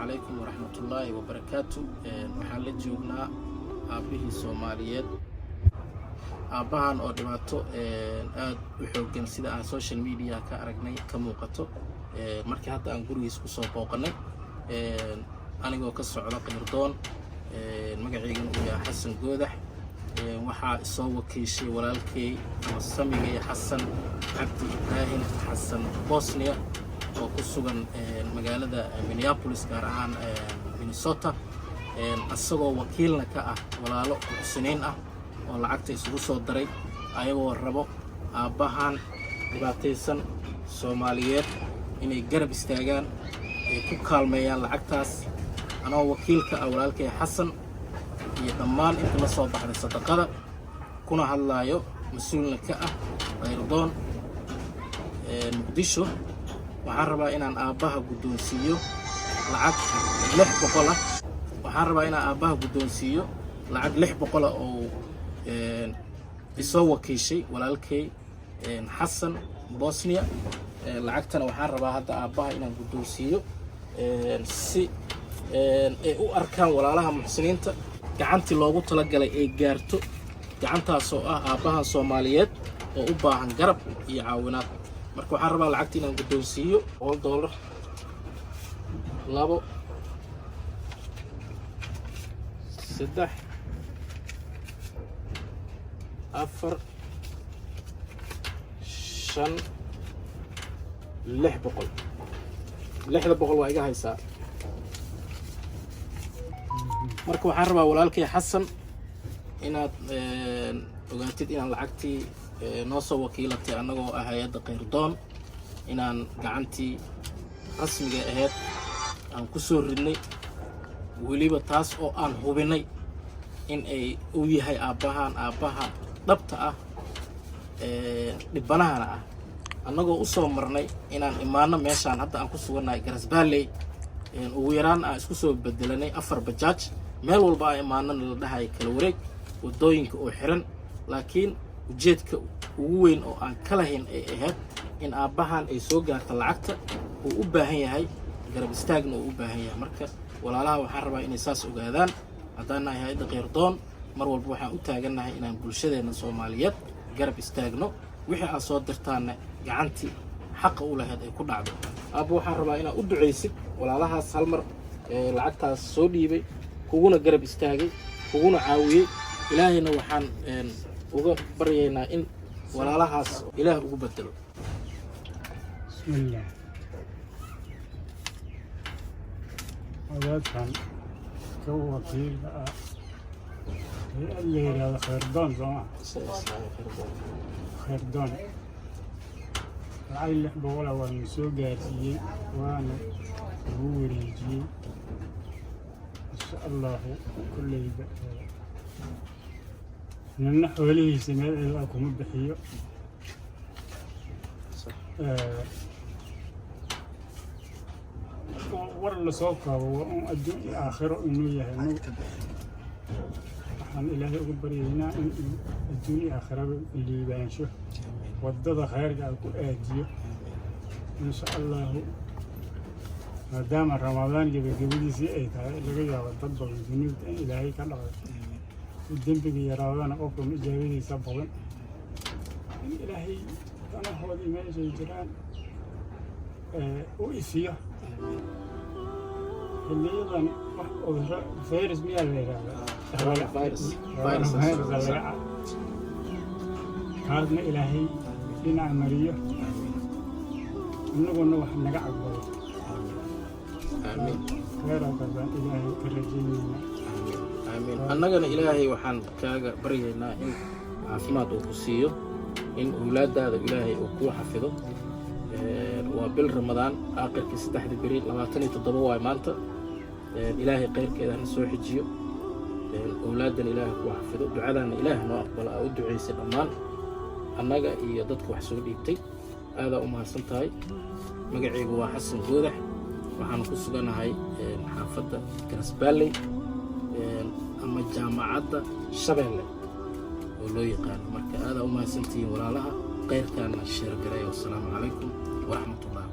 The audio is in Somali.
عليكم ورحمة الله وبركاته. waxaan la joognaa aabihii Soomaaliyeed aabahan oo dhibaato aad u xoogan sida aan social media ka aragnay ka muuqato markii hadda aan gurigiisa ku soo booqanay anigoo ka socda Qirdoon magaciigan uu yahay Xasan Goodax waxaa soo wakiishay walaalkay Samigay Xasan Cabdi Ibrahim Xasan Bosnia oo ku sugan magaalada Minneapolis gaar ahaan Minnesota asagoo wakiilna ka ah walaalo Xuseen ah oo lacagta isugu soo daray ayagoo rabo aabahan dhibaataysan Soomaaliyeed inay garab istaagaan ay ku kaalmeeyaan lacagtaas anoo wakiilka ah walaalkay Xasan iyo dhammaan inta la soo baxday sadaqada kuna hadlaayo mas'uulna ka ah Qirdoon Muqdisho waxaan rabaa inaan aabaha guddoonsiiyo lacag 600 ah waxaan rabaa inaan aabaha guddoonsiiyo lacag 600 oo isoo wakiishay walaalkay Xasan Bosnia lacagtana waxaan rabaa hadda aabaha inaan guddoonsiiyo si ay u arkaan walaalaha muxsiniinta gacantii loogu talagalay ay gaarto gacantaas oo ah aabaha Soomaaliyeed oo u baahan garab iyo caawinaad marka waxaan rabaa lacagtii inaan guddoonsiiyo $1 labo saddex afar shan 600 waa iga haysaa marka waxaan rabaa walaalkay Xasan inaad ogaatid inaan lacagtii noo soo wakiilatay annagoo ah hay'adda Qirdoon inaan gacantii rasmiga ahayd aan ku soo ridnay weliba taas oo aan hubinay in ay u yahay aabaha dhabta ah dhibbanahana ah annagoo u soo marnay inaan imaano meeshaan hadda aan ku sugannahay Garasbaaley ugu yaraan aan isku soo bedelanay 4 bajaaj meel walba ay imaanana la dhahay kala wareeg wadooyinka oo xiran laakiin ujeedka ugu weyn oo aan kala hayn ay ahayd in aabahan ay soo gaarto lacagta uu u baahan yahay garab istaagna uu u baahan yahay marka walaalaha waxaan rabaa inay saas ogaadaan haddaan nahay hay'adda Qirdoon mar walba waxaan u taagannahay inaan bulshadeena Soomaaliyeed garab istaagno wixii aan soo dirtaana gacantii xaq u lahayd ay ku dhacdo aabbo waxaan rabaa inaad u duceysid walaalahaas hal mar lacagtaas soo dhiibay kuguna garab istaagay kuguna caawiyay ilaahayna waxaan uga baryaynaa in walaalahaas ilaah ugu bedelo bismillah awaadan ka wakiilka ah اللي هذا قردون زمان قردون عيل بقول أول مسوق جاتي وأنا بوريجي إن شاء الله كل يبقى من حوالي سمع لكم بحيو ورا سوقه وأدون آخره إنه يهنو أن إلهي أقبرينا إن الدنيا آخرة اللي بينشوف والضد خارج على كل أجيو إن شاء الله ما دام رمضان جبي سي أي تاي اللي جا والضد بالجنود إلهي كان الدين بيجي رمضان أقوم إجابي سببا إلهي أنا هو الإيمان جيران وإسيا اللي يضن فيروس مياه فيروس هذا إلهي لنا عمرية نقول نوح نقع بول آمين خير هذا إلهي كرجينا آمين أننا إلهي وحن كاجا برينا إن عفمات وقصيو إن أولاد هذا إلهي وقوة حفظه وبال رمضان آخر كستحد بريد لما تني تضبوا إيمانته إلهي غير كذا نسوي حجيو أولادنا إله وحفظه دعاءنا إله نقبل أو دعاء سلمان النجا يضدك وحسود يبتي هذا أمها سنتاي مجاعي هو حسن جودح وحنا قصنا هاي حافظة كرسبالي أما جامعة شبهله ولو يقال مركز هذا أمها سنتي ولا لها غير كان الشرق والسلام عليكم ورحمة الله